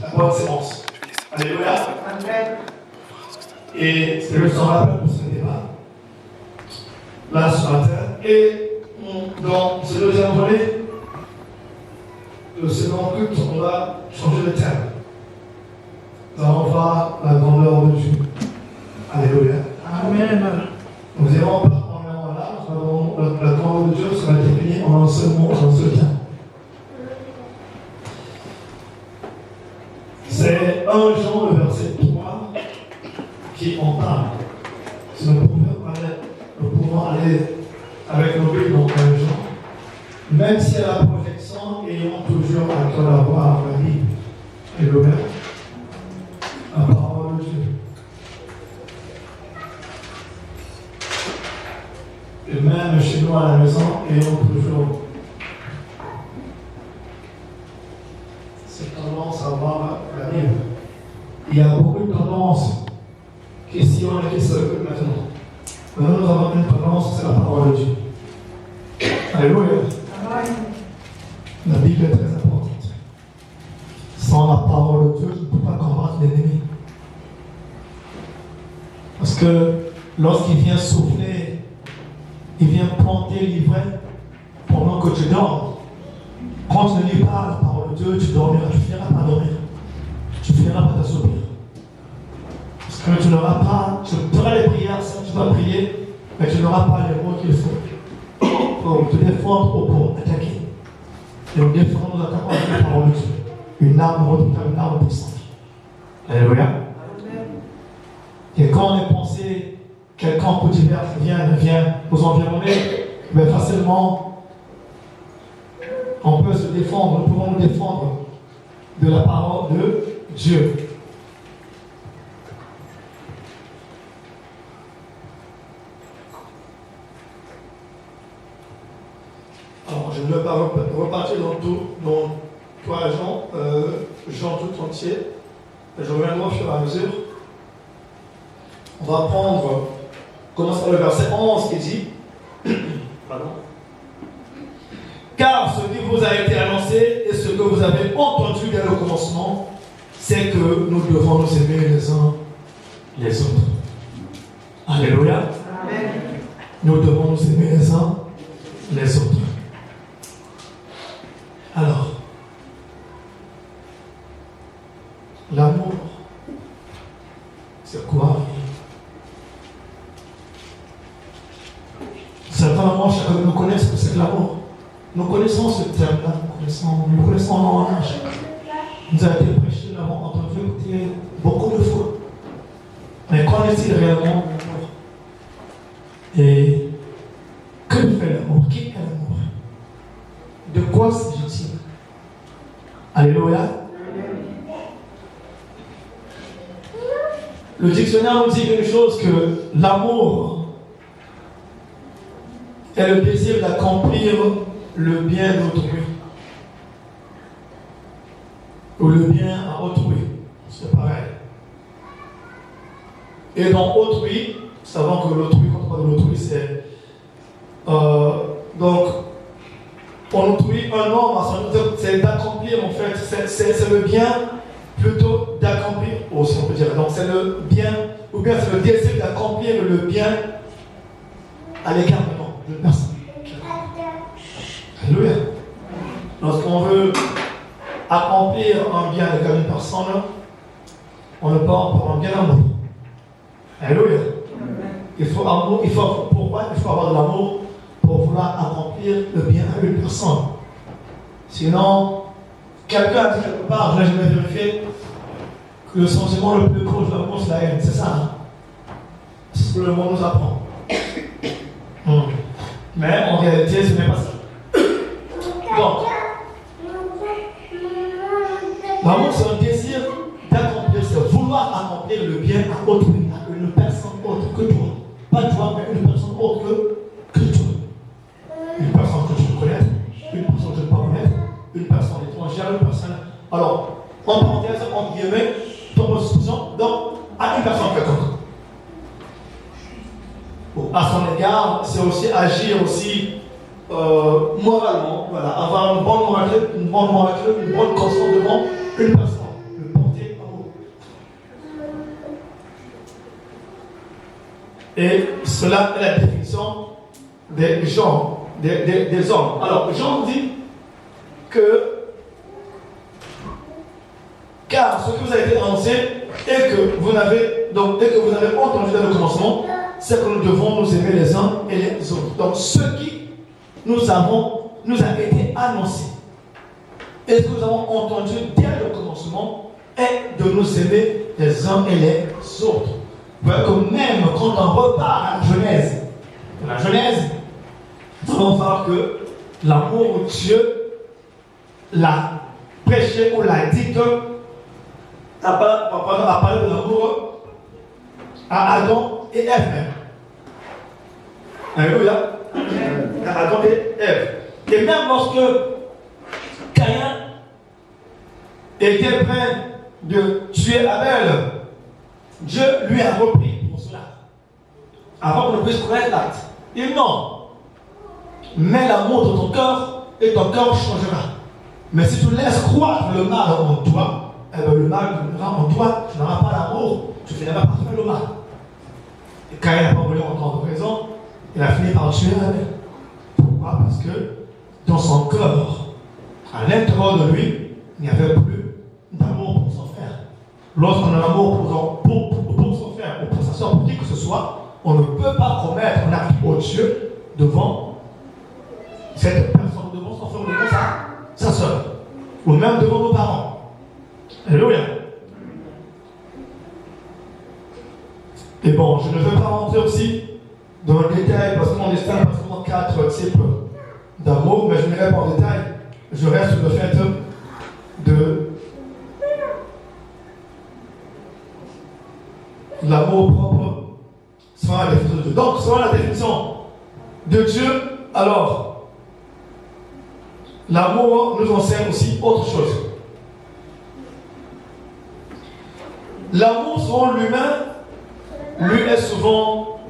la bonne sémence. Alléluia. Et c'est le semblable pour ce débat. Là, ce matin. Et dans ce deuxième volet, le second culte, on va changer de thème. Nous allons voir la grandeur de Dieu. Alléluia. Amen. Nous n'irons pas en avant en large, la grandeur de Dieu sera définie en un seul mot, en un seul terme. C'est 1 Jean, le verset 3, qui en parle. Si nous pouvons aller avec nos Bibles dans 1 Jean, même si à la projection, ayons toujours à cœur d'avoir la Bible et le Père, la parole de Dieu. Et même chez nous à la maison, ayons toujours cette tendance à voir la Bible. Il y a beaucoup de tendances qui sillonnent et qui se recrutent maintenant. Maintenant, nous avons une tendance, c'est la parole de Dieu. Alléluia. La Bible est très importante. Sans la parole de Dieu, tu ne peux pas combattre l'ennemi. Parce que lorsqu'il vient souffler, il vient planter l'ivraie pendant que tu dors. Quand tu ne lis pas la parole de Dieu, tu dormiras, tu finiras par dormir. Tu finiras par t'assoupir. Parce que tu n'auras pas, tu auras les prières, tu vas prier, mais tu n'auras pas les mots qu'il faut pour te défendre ou pour attaquer. Et nous défendons, nous attaquons avec la parole de Dieu. Une arme redoutable, une arme puissante. Alléluia. Et quand les pensées, quelqu'un peu divers vient nous environner, mais facilement, on peut se défendre, nous pouvons nous défendre de la parole de Dieu. Alors, je ne vais pas repartir dans 3 Jean tout entier. Je reviendrai au fur et à mesure. On va prendre, commence par le verset 11 qui dit pardon. Car ce qui vous a été annoncé et ce que vous avez entendu dès le commencement, c'est que nous devons nous aimer les uns les autres. Alléluia. Amen. Nous devons nous aimer les uns les autres. Alors, l'amour, c'est quoi? Certainement, chacun de nous connaît ce que c'est que l'amour. Nous connaissons ce terme-là, nous le connaissons en âge. Nous avons été prêchés, nous l'avons entendu écouter beaucoup de fois. Mais qu'en est-il réellement l'amour? Et que fait l'amour? Qui est l'amour? De quoi s'agit-il? Alléluia. Le dictionnaire nous dit quelque chose, que l'amour est le désir d'accomplir le bien d'autrui. Ou le bien à autrui. C'est pareil. Et dans autrui, nous savons que l'autrui, quand on parle de l'autrui, c'est donc pour autrui, un homme, c'est d'accomplir en fait, c'est le bien plutôt d'accomplir, si on peut dire. Donc c'est le bien, ou bien c'est le désir d'accomplir le bien à l'égard d'une personne. Alléluia. Lorsqu'on veut accomplir un bien à l'égard d'une personne, on le porte pour un bien d'amour. Alléluia. Pourquoi il faut avoir de l'amour pour vouloir accomplir le bien à une personne. Sinon, quelqu'un a dit quelque part, je n'ai jamais vérifié, que le sentiment le plus proche de l'amour, c'est la haine. C'est ça, hein? C'est ce que le monde nous apprend. Mais en réalité, ce n'est pas ça. Donc, l'amour, c'est un désir d'accomplir, c'est vouloir accomplir le bien à autrui, à une personne autre que toi. Pas toi, mais une personne autre que toi. Une personne que tu peux connaître, une personne que tu ne peux pas connaître, une personne étrangère, une personne. Alors, en parenthèse, entre guillemets, ton position, donc, à une personne quelconque. Bon, à son égard, c'est aussi agir aussi moralement, voilà, avoir une bonne moralité, une bonne conscience devant une personne. Et cela est la définition des gens, des hommes. Alors, Jean dit que car ce que vous avez été annoncé et que vous avez entendu dans le commencement, c'est que nous devons nous aimer les uns et les autres. Donc, ce qui nous a été annoncé et ce que nous avons entendu dès le commencement est de nous aimer les uns et les autres. Vous voyez que même quand on repart à la Genèse, nous allons voir que l'amour de Dieu l'a prêché ou l'a dit a parlé de l'amour à Adam et Ève. Alléluia. À Adam et Ève. Et même lorsque Caïn était prêt de tuer Abel, Dieu lui a repris pour cela. Avant qu'on ne puisse connaître l'acte. Il dit non. Mets l'amour dans ton cœur et ton cœur changera. Mais si tu laisses croître le mal en toi, eh bien le mal demeurera en toi, tu n'auras pas l'amour, tu finiras par faire le mal. Et quand il n'a pas voulu entendre raison, il a fini par tuer Abel. Pourquoi? Parce que dans son cœur, à l'intérieur de lui, il n'y avait plus d'amour pour son frère. Lorsqu'on a l'amour pour son frère ou pour sa soeur, pour qui que ce soit, on ne peut pas commettre un acte odieux devant cette personne, devant son frère ou devant sa soeur, ou même devant nos parents. Alléluia. Et bon, je ne veux pas rentrer aussi dans le détail parce qu'on distingue pratiquement 4 types d'amour, mais je n'irai pas en détail. Je reste sur le fait de l'amour propre selon la définition de Dieu. Donc, selon la définition de Dieu, alors, l'amour nous enseigne aussi autre chose. L'amour selon l'humain, lui, est souvent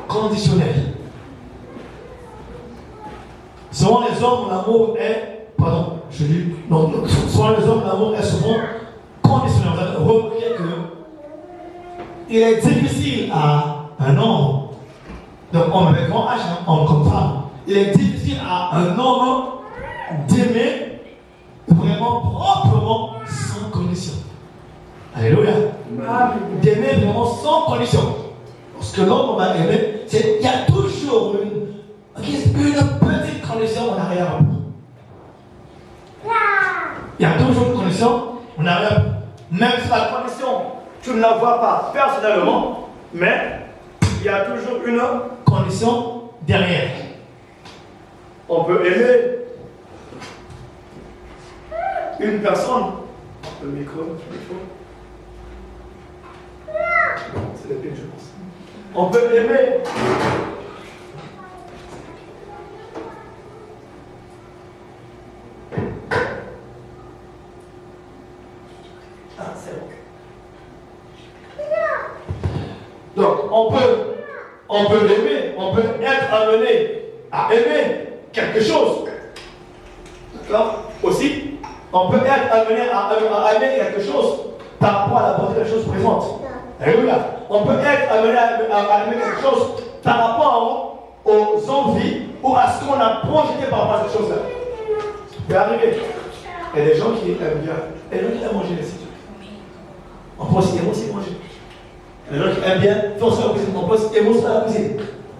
conditionnel. Selon les hommes, l'amour est, selon les hommes, l'amour est souvent conditionnel. Vous avez remarqué qu'il est difficile à un homme, donc homme avec grand H, homme comme femme, il est difficile à un homme d'aimer vraiment proprement sans condition. Alléluia. D'aimer vraiment sans condition. Parce que l'homme va aimer, il y a toujours une petite condition en arrière. Il y a toujours une condition en arrière. Même si la condition, tu ne la vois pas personnellement, mais il y a toujours une condition derrière. On peut aimer une personne. Le micro. C'est le pire, je pense. On peut aimer c'est bon. Donc, on peut l'aimer, on peut être amené à aimer quelque chose. D'accord? Aussi, on peut être amené à aimer quelque chose par rapport à la beauté de la chose présente. Alléluia. On peut être amené à aimer quelque chose par rapport aux envies ou à ce qu'on a projeté par rapport à cette chose-là. Ça peut arriver. Il y a des gens qui aiment bien. Il y a des gens qui aiment manger les sites. On peut aussi manger. Il y a des gens qui aiment bien faire ça à la cuisine. On peut aussi aimer ça à la cuisine.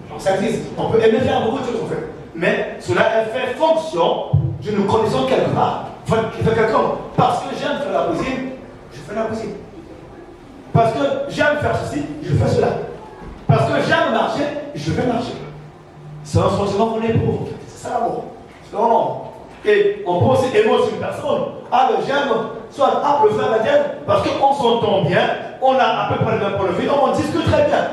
Donc ça existe. On peut aimer faire beaucoup de choses en fait. Mais cela est fait fonction d'une condition quelque part. Parce que j'aime faire la cuisine, je fais la cuisine. Parce que j'aime faire ceci, je fais cela. Parce que j'aime marcher, je vais marcher. C'est un sentiment qu'on éprouve. C'est ça l'amour. C'est l'amour. Et on peut aussi aimer une personne. Ah, le j'aime, soit le frère la tienne, parce qu'on s'entend bien, on a à peu près le même point de vue, donc on discute très bien.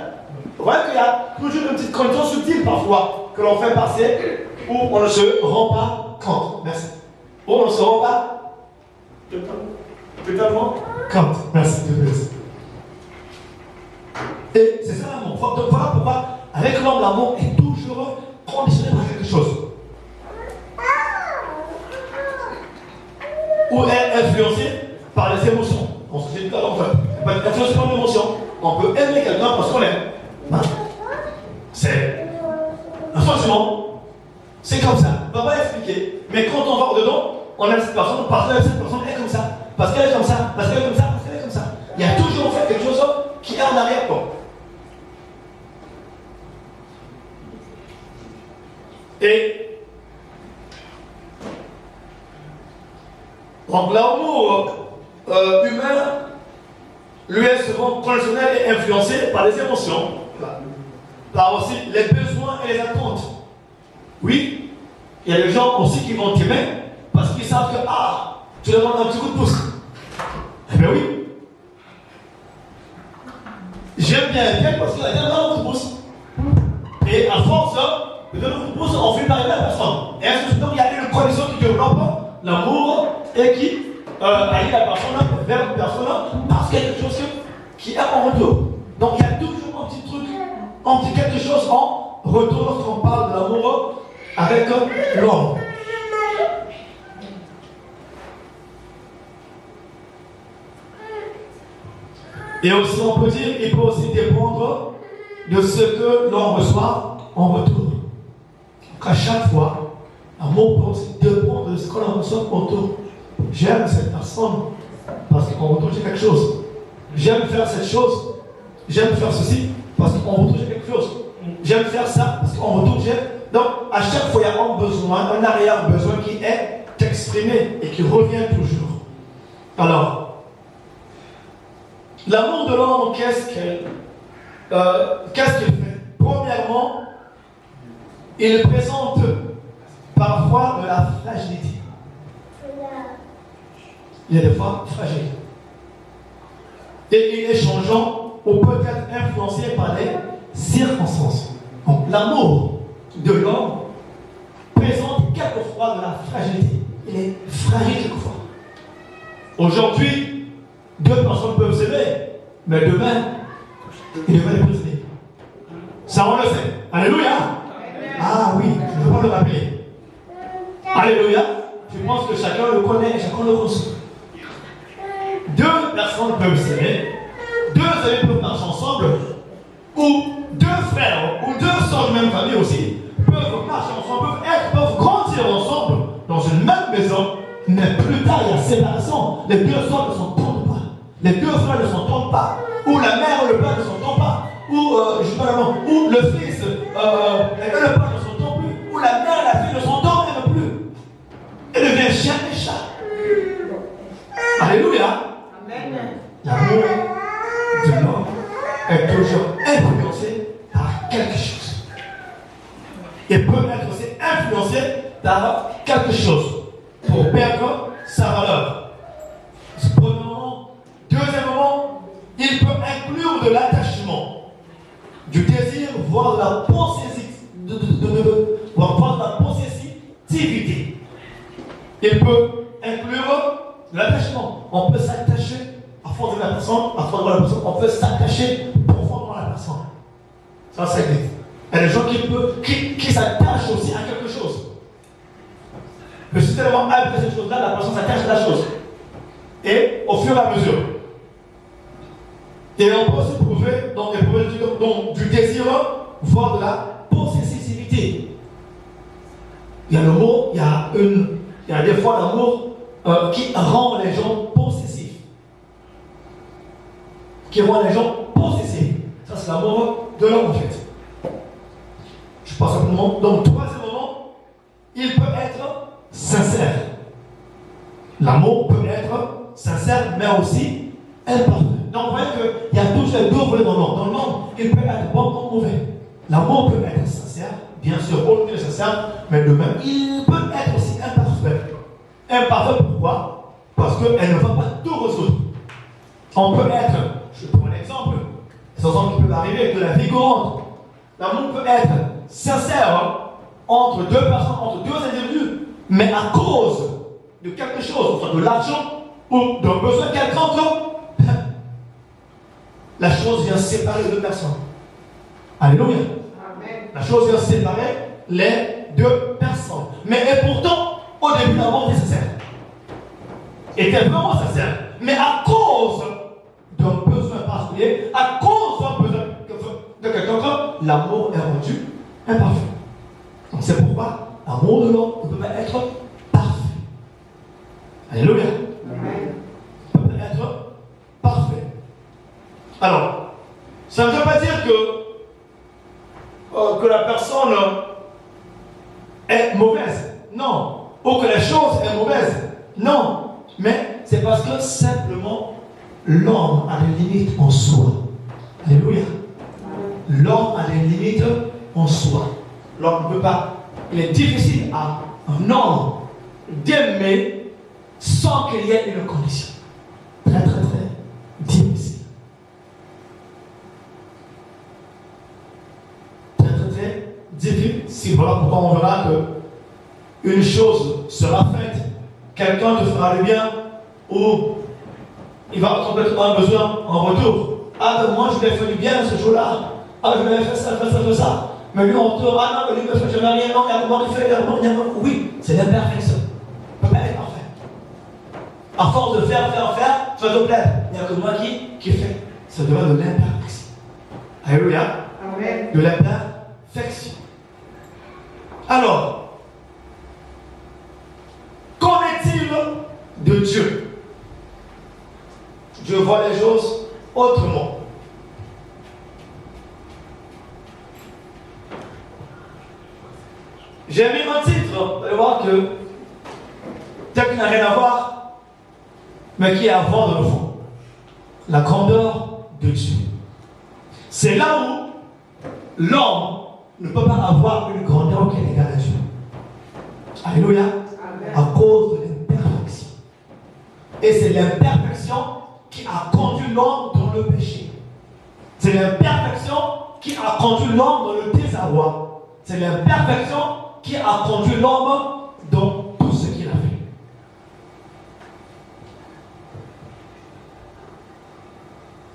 Vous voyez qu'il y a toujours une petite condition subtile parfois que l'on fait passer où on ne se rend pas compte. Merci. Où on ne se rend pas totalement compte. Merci. Et c'est ça l'amour. Donc voilà pourquoi, avec l'homme, l'amour est toujours conditionné par quelque chose. Ou est influencé par les émotions. On se dit, on peut être influencé par l'émotion. On peut aimer quelqu'un parce qu'on l'aime. Hein? Mais quand on va au-dedans, on aime cette personne parce que cette personne est comme ça, parce qu'elle est comme ça, parce qu'elle est comme ça, parce qu'elle est comme ça. Il y a toujours en fait quelque chose qui est en arrière-plan. Et donc l'amour humain, lui est souvent conditionnel et influencé par les émotions, par aussi les besoins et les attentes. Oui, il y a des gens aussi qui vont t'aimer parce qu'ils savent que, tu leur demandes un petit coup de pouce. Eh bien oui. J'aime bien quelqu'un parce qu'il a bien un coup de pouce. Et à force de donner un coup de pouce, on finit par aimer la personne. Et ainsi de suite, donc il y a une condition qui développe l'amour et qui allie la personne vers une personne parce qu'il y a quelque chose qui est en retour. Donc il y a toujours un petit truc, un petit quelque chose en retour lorsqu'on parle de l'amour avec l'homme. Et aussi, on peut dire, il peut aussi dépendre de ce que l'on reçoit en retour. Donc à chaque fois, l'amour peut aussi dépendre de ce que l'on reçoit en retour. J'aime cette personne parce qu'en retour j'ai quelque chose. J'aime faire cette chose. J'aime faire ceci parce qu'en retour j'ai quelque chose. J'aime faire ça parce qu'en retour j'ai... Donc à chaque fois il y a un besoin, un arrière-besoin qui est exprimé et qui revient toujours. Alors, l'amour de l'homme, qu'est-ce qu'il fait? Premièrement, il présente parfois de la fragilité. Il est des fois fragile. Et il est changeant ou peut-être influencé par les circonstances. Donc l'amour de l'homme présente quelquefois de la fragilité. Il est fragile quelquefois. Aujourd'hui, deux personnes peuvent s'aimer, mais demain, il va les briser. Ça, on le sait. Alléluia. Ah oui, je ne veux pas le rappeler. Alléluia. Je pense que chacun le connaît et chacun le reçoit. Deux personnes peuvent s'aimer, deux amis peuvent marcher ensemble, ou deux frères ou deux sœurs de même famille aussi peuvent marcher ensemble, peuvent grandir ensemble dans une même maison, mais plus tard il y a séparation. Les deux sœurs ne s'entendent pas, les deux frères ne s'entendent pas, ou la mère ou le père ne s'entendent pas, ou je sais pas le nom, ou le fils et le père ne s'entendent plus, ou la mère et la fille ne s'entendent même plus. Elle devient chien et chat. Alléluia. L'amour de l'homme est toujours influencé par quelque chose. Il peut être aussi influencé par quelque chose pour perdre sa valeur. Premièrement. Deuxièmement, il peut inclure de l'attachement, du désir, voire de la possessivité. Il peut inclure de l'attachement. On peut s'attacher à force de la personne, à force de la personne, on peut s'attacher profondément à la personne. Ça, ça existe. Il y a des gens qui s'attachent aussi à quelque chose. Je suis tellement apprécié cette chose-là, la personne s'attache à la chose. Et au fur et à mesure. Et on peut aussi prouver dans les preuves du désir, voire de la possessivité. Il y a le mot, il y a des fois l'amour qui rend les gens possessifs. Qui rend les gens possessifs. Ça, c'est l'amour de l'homme, en fait. Je pense simplement. Donc, troisièmement, il peut être sincère. L'amour peut être sincère, mais aussi imparfait. Donc, vous voyez qu'il y a toujours les deux volets dans l'homme. Dans l'homme, il peut être bon comme mauvais. L'amour peut être sincère, bien sûr, autant que sincère, mais de même, il peut être aussi imparfait. Imparfait, pourquoi? Parce qu'elle ne va pas tout résoudre. On peut être, je prends un exemple, des exemples qui peuvent arriver, de la vie courante. L'amour peut être sincère entre deux personnes, entre deux individus, mais à cause de quelque chose, soit de l'argent ou d'un besoin quelconque, la chose vient séparer les deux personnes. Alléluia. Amen. La chose vient séparer les deux personnes. Mais et pourtant, au début, l'amour était sincère. Était vraiment sincère. Mais à cause d'un besoin particulier, à cause d'un besoin de quelqu'un, l'amour est rendu imparfait. Donc c'est pourquoi l'amour de l'homme ne peut pas être Alléluia. Il peut être parfait. Alors, ça ne veut pas dire que la personne est mauvaise. Non. Ou que la chose est mauvaise. Non. Mais c'est parce que simplement l'homme a des limites en soi. Alléluia. L'homme a des limites en soi. L'homme ne peut pas. Il est difficile à un homme d'aimer sans qu'il y ait une condition. Très, très, très difficile. Très, très, très difficile. Voilà pourquoi on verra que une chose sera faite. Quelqu'un te fera le bien ou il va complètement un besoin en retour. Ah, ben moi je lui ai fait du bien ce jour-là. Ah, je lui ai fait ça, ça. Mais lui en retour, ah non, mais lui me fait jamais rien. Non, il y a un moment qui fait, il y a un moment. Oui, c'est l'imperfection. Il ne peut pas être parfait. À force de faire, tu vas te plaindre. Il n'y a que moi qui fait. Ça devient de l'imperfection. Alléluia. Amen. De l'imperfection. Alors, qu'en est-il de Dieu? Dieu voit les choses autrement. J'ai mis un titre, vous allez voir que peut-être qu'il n'a rien à voir, mais qui est à voir dans le fond. La grandeur de Dieu. C'est là où l'homme ne peut pas avoir une grandeur qui est égale à Dieu. Alléluia. Amen. À cause de l'imperfection. Et c'est l'imperfection qui a conduit l'homme dans le péché. C'est l'imperfection qui a conduit l'homme dans le désarroi. C'est l'imperfection qui a conduit l'homme dans tout ce qu'il a fait.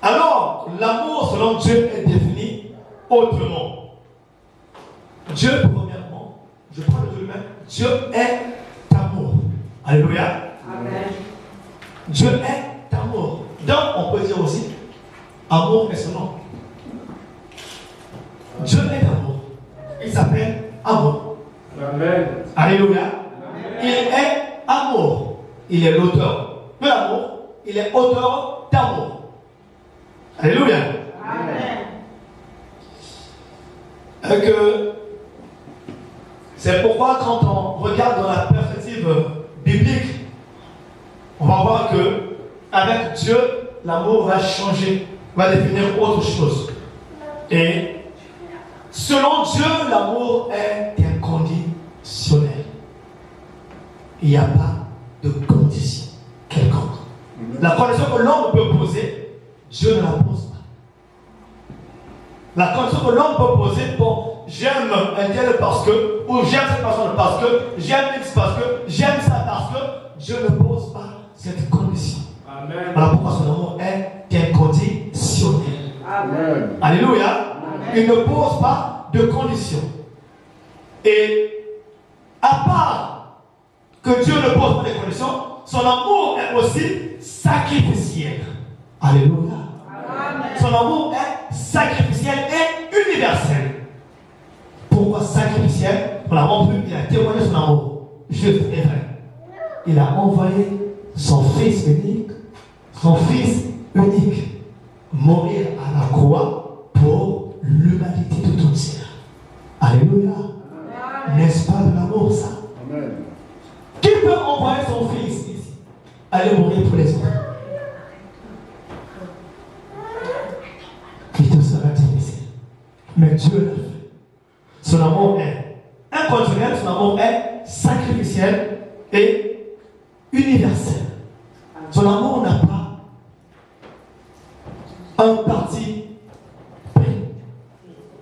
Alors, l'amour selon Dieu est défini autrement. Dieu, premièrement, je parle de Dieu lui-même, Dieu est amour. Alléluia. Amen. Dieu est amour. Donc, on peut dire aussi, amour est son nom. Dieu est amour. Il s'appelle amour. Amen. Alléluia. Amen. Il est amour. Il est l'auteur de l'amour. Il est auteur d'amour. Alléluia. Amen. C'est pourquoi quand on regarde dans la perspective biblique, on va voir que avec Dieu, l'amour va changer, va définir autre chose. Et selon Dieu, l'amour est inconditionnel. Il n'y a pas de condition quelconque. La condition que l'homme peut poser, Dieu ne la pose pas. La condition que l'homme peut poser, bon, j'aime un tel parce que, ou j'aime cette personne parce que, j'aime X parce que, j'aime ça parce que, Dieu ne pose pas cette condition. Amen. Voilà pourquoi son amour est inconditionnel. Amen. Alléluia. Amen. Il ne pose pas de conditions. Et à part que Dieu ne pose pas de conditions, son amour est aussi sacrificiel. Alléluia. Amen. Son amour est sacrificiel et universel. Pourquoi sacrificiel? Pour l'amour plus, il a témoigné son amour. Juste et vrai. Il a envoyé son fils unique, mourir à la croix pour l'humanité tout entière. Alléluia. N'est-ce pas de l'amour ça? Amen. Qui peut envoyer son fils ici? Aller mourir pour les autres. Il te sera difficile. Mais Dieu l'a fait. Son amour est inconditionnel, son amour est sacrificiel et universel. Son amour n'a pas un parti pris,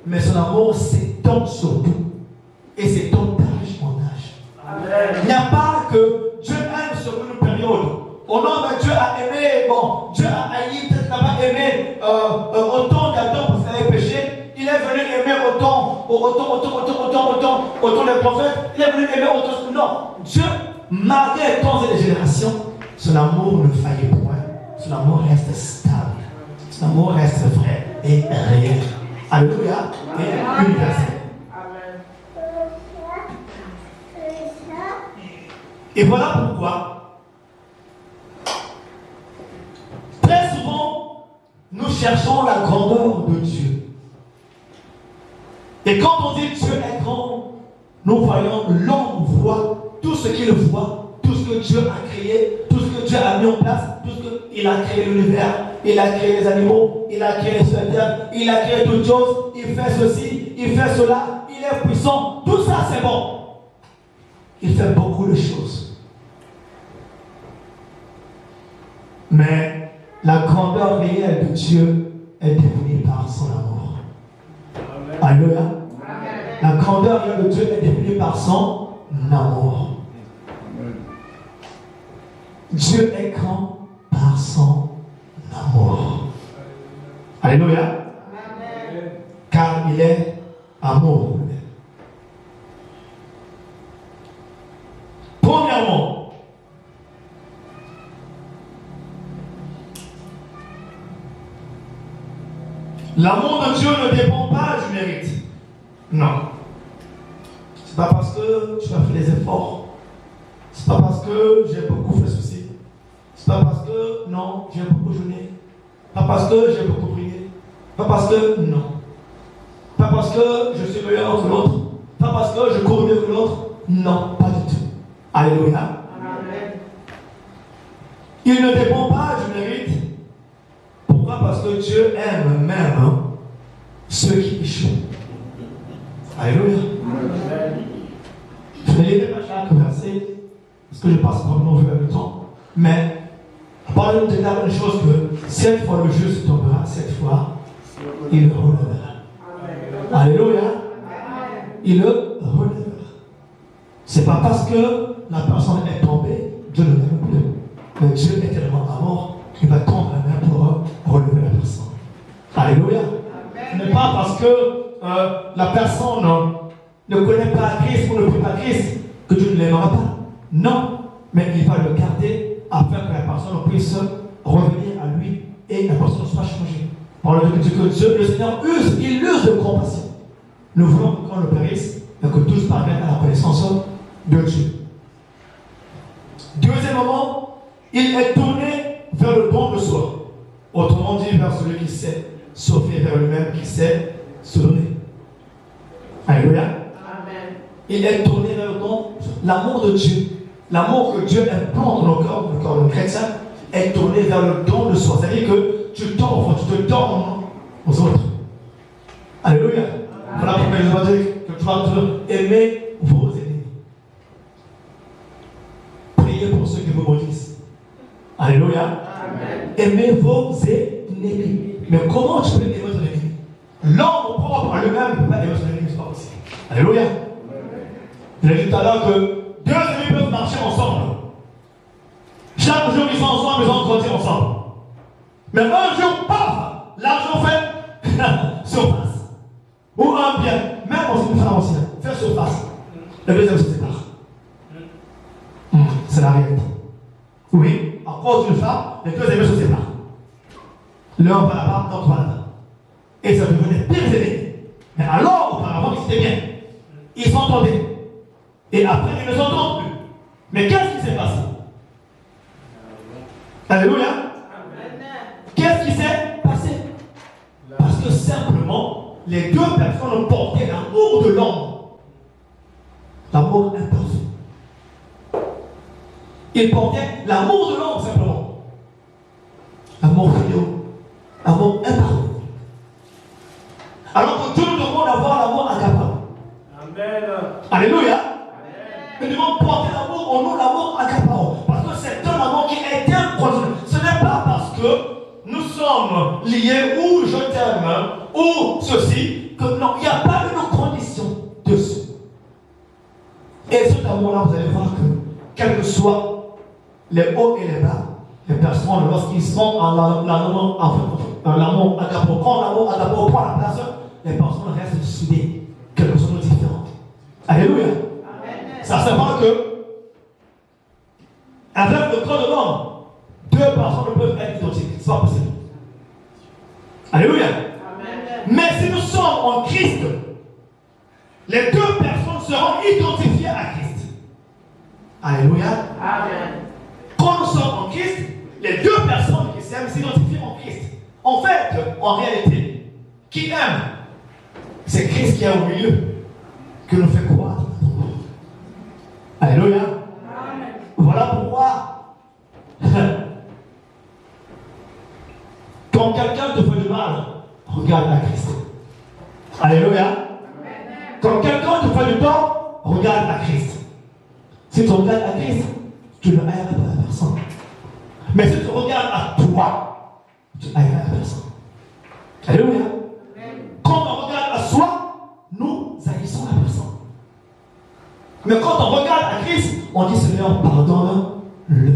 mais son amour s'étend sur tout et s'étend d'âge en âge. Amen. Il n'y a pas que Dieu aime sur une période. Oh non, mais Dieu a aimé, bon, Dieu a haï, peut-être n'a pas aimé autant d'Adam pour faire péché. Il est venu aimer autant les prophètes. Il est venu aimer autant. Non, Dieu, malgré les temps et les générations, son amour ne faillit point. Son amour reste stable. Son amour reste vrai et réel. Alléluia. Et universel. Et voilà pourquoi cherchons la grandeur de Dieu. Et quand on dit Dieu est grand, nous voyons, l'homme voit tout ce qu'il voit, tout ce que Dieu a créé, tout ce que Dieu a mis en place, tout ce qu'il a créé l'univers, il a créé les animaux, il a créé les terre, il a créé toutes choses, il fait ceci, il fait cela, il est puissant, tout ça c'est bon. Il fait beaucoup de choses. Mais la grandeur réelle de Dieu est définie par son amour. Alléluia. La grandeur réelle de Dieu est définie par son amour. Dieu est grand par son amour. Alléluia. Car il est amour. Premièrement, l'amour de Dieu ne dépend pas du mérite. Non. C'est pas parce que tu as fait des efforts. C'est pas parce que j'ai beaucoup fait ceci. C'est pas parce que, non, j'ai beaucoup jeûné. Pas parce que j'ai beaucoup prié. Pas parce que, non. Pas parce que je suis meilleur que l'autre. Pas parce que je cours mieux que l'autre. Non, pas du tout. Alléluia. Amen. Il ne dépend pas du mérite. Pourquoi? Parce que Dieu aime même ceux qui échouent. Alléluia. Amen. Je ne lirai pas chaque verset, parce que je passe par mon vu avec le temps. Mais parlons de là une chose que 7 fois le juste tombera, 7 fois il le relèvera. Alléluia. Il le relèvera. C'est pas parce que la personne est tombée, Dieu ne l'aime plus. Mais Dieu est tellement amour qu'il va tendre la main pour relever la personne. Alléluia. Ce n'est pas parce que la personne ne connaît pas Christ ou ne prie pas Christ que Dieu ne l'aimera pas. Non, mais il va le garder afin que la personne puisse revenir à lui et la personne ne soit changée. Par le fait que Dieu, le Seigneur il use de compassion. Nous voulons qu'on le périsse et que tous parviennent à la connaissance de Dieu. Deuxièmement, il est tourné vers le don de soi. Autrement dit, vers celui qui sait s'offrir vers lui-même, qui sait se donner. Alléluia. Amen. Il est tourné vers le don, l'amour de Dieu. L'amour que Dieu implante dans le corps de chrétien est tourné vers le don de soi. C'est-à-dire que tu t'offres, tu te donnes aux autres. Alléluia. Voilà pourquoi je dois dire que tu vas aimer vos ennemis. Priez pour ceux qui vous maudissent. Alléluia. Amen. Aimez vos ennemis. Mais comment tu peux aimer ton ennemi? L'homme propre à lui-même ne peut pas aimer son ennemi, c'est pas possible. Alléluia. Je l'ai dit tout à l'heure que deux ennemis peuvent marcher ensemble. Chaque jour ils sont ensemble, ils vont grandir ensemble. Mais un jour, paf, l'argent fait surface. Ou un bien, même aussi une femme ancienne, fait surface. Le deuxième se sépare. C'est la réalité. Oui, à cause d'une femme, les deux ennemis se séparent. L'un va là-bas, l'autre va là-bas. Et ça devenait pire ennemis. Mais alors, auparavant, ils étaient bien. Ils s'entendaient. Et après, ils ne s'entendent plus. Mais qu'est-ce qui s'est passé? Alléluia. Qu'est-ce qui s'est passé? Parce que simplement, les deux personnes portaient l'amour de l'homme. L'amour imparfait. Ils portaient l'amour de l'homme simplement. L'amour filial. L'amour imparfait. Alors que Dieu nous demande d'avoir l'amour agapant. Amen. Alléluia. Il nous demande de porter l'amour en nous, l'amour agapant. Parce que c'est un amour qui est inconditionnel. Ce n'est pas parce que nous sommes liés ou je t'aime ou ceci, que non, il n'y a pas une condition dessus. Et cet amour-là, vous allez voir que, quels que soient les hauts et les bas, les personnes, lorsqu'ils sont en l'amour agapant, quand l'amour agapant prend la place, les personnes restent soudées, quelque chose de différent. Alléluia. Amen. Ça se voit que, avec le corps de l'homme, deux personnes ne peuvent être identiques. C'est pas possible. Alléluia. Amen. Mais si nous sommes en Christ, les deux personnes seront identifiées à Christ. Alléluia. Amen. Quand nous sommes en Christ, les deux personnes qui s'aiment s'identifient en Christ. En fait, en réalité, qui aime, c'est Christ qui est au milieu, qui nous fait croire. Alléluia. Amen. Voilà pourquoi, quand quelqu'un te fait du mal, regarde à Christ. Alléluia. Amen. Quand quelqu'un te fait du tort, regarde à Christ. Si tu regardes à Christ, tu ne haïras pas la personne. Mais si tu regardes à toi, tu haïras la personne. Alléluia. Quand on regarde à soi, nous haïssons la personne. Mais quand on regarde à Christ, on dit Seigneur, pardonne-le.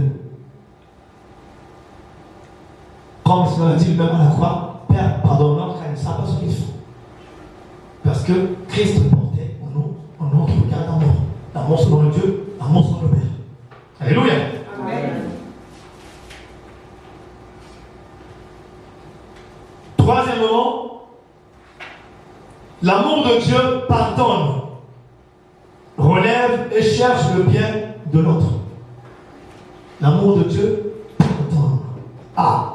Comme le Seigneur dit lui-même à la croix, Père, pardonne-leur car ils ne savent pas ce qu'ils font. Parce que Christ portait en notre regard d'amour. L'amour selon le Dieu, l'amour selon le Père. Alléluia. Amen. Troisièmement, l'amour de Dieu pardonne, relève et cherche le bien de l'autre. L'amour de Dieu pardonne. Ah.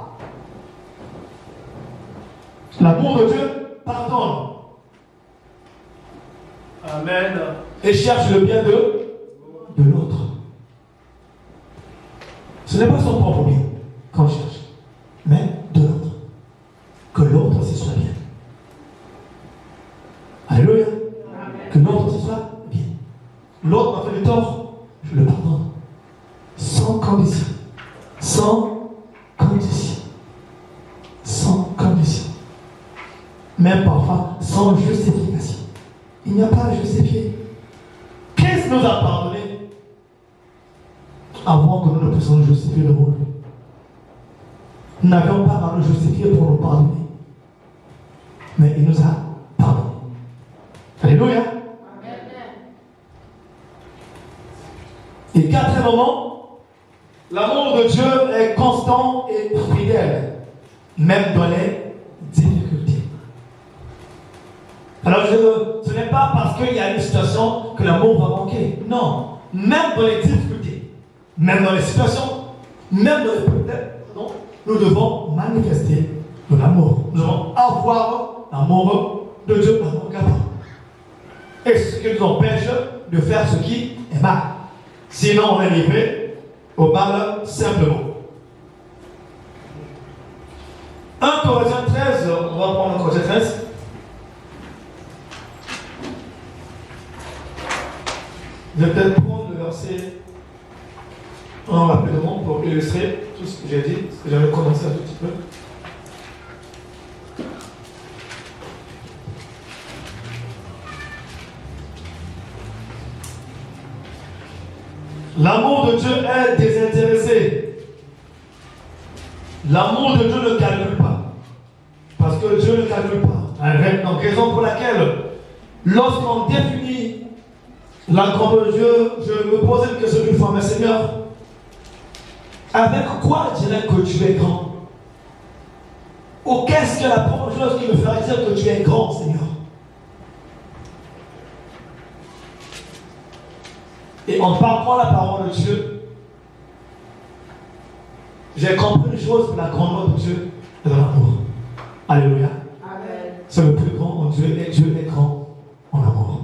L'amour de Dieu pardonne. Amen. Et cherche le bien de l'autre. Ce n'est pas son propre bien qu'on cherche, mais de l'autre. Que l'autre aussi soit bien. Alléluia. Amen. Que l'autre aussi soit bien. L'autre m'a fait du tort, je le pardonne. Sans condition. Sans condition. Sans condition. Même parfois sans justification. Il n'y a pas à justifier. Qu'est-ce qui nous a pardonné avant que nous ne puissions justifier le monde? Nous n'avions pas à nous justifier pour nous pardonner. Mais il nous a pardonné. Alléluia. Amen. Et quatrièmement, l'amour de Dieu est constant et fidèle, même dans les difficultés. Alors, ce n'est pas parce qu'il y a une situation que l'amour va manquer. Non. Même dans les difficultés, même dans les situations, même dans les problèmes, nous devons manifester de l'amour. Nous devons avoir l'amour de Dieu, l'amour qu'avant. Et ce qui nous empêche de faire ce qui est mal. Sinon, on est livré au mal simplement. 1 Corinthiens 13, on va prendre 1 Corinthiens 13. Je vais peut-être prendre le verset rapidement pour illustrer tout ce que j'ai dit, parce que j'avais commencé un tout petit peu. L'amour de Dieu est désintéressé. L'amour de Dieu ne calcule pas. Parce que Dieu ne calcule pas. Donc, raison pour laquelle, lorsqu'on définit la grandeur de Dieu, je me posais une question une fois, mais Seigneur, avec quoi dirais que tu es grand? Ou qu'est-ce que la première chose qui me ferait dire que tu es grand, Seigneur? Et en parlant la parole de Dieu, j'ai compris une chose, la grandeur de Dieu est dans l'amour. Alléluia. Amen. C'est le plus grand en Dieu et Dieu est grand en amour.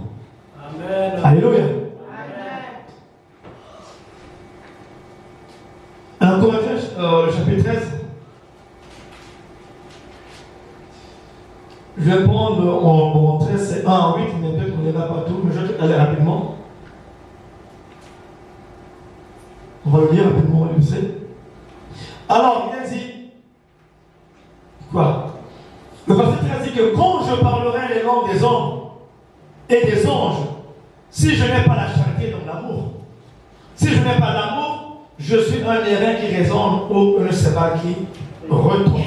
Amen. Alléluia. Amen. 1 Corinthiens, le chapitre 13. Je vais prendre en 13, c'est 1 à 8, mais peut-être qu'on n'ira pas tout, mais je vais aller rapidement. On va le lire rapidement, on va le. Alors, il a dit quoi? Le verset 13 dit que quand je parlerai les langues des hommes et des anges, si je n'ai pas la charité, donc l'amour, si je n'ai pas l'amour, je suis un airain qui résonne ou je ne sais pas qui retombe.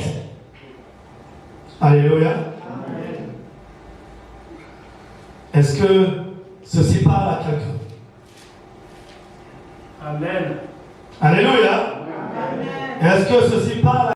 Alléluia. Amen. Est-ce que ceci parle à quelqu'un? Amen. Alléluia. Amen. Est-ce que ceci parle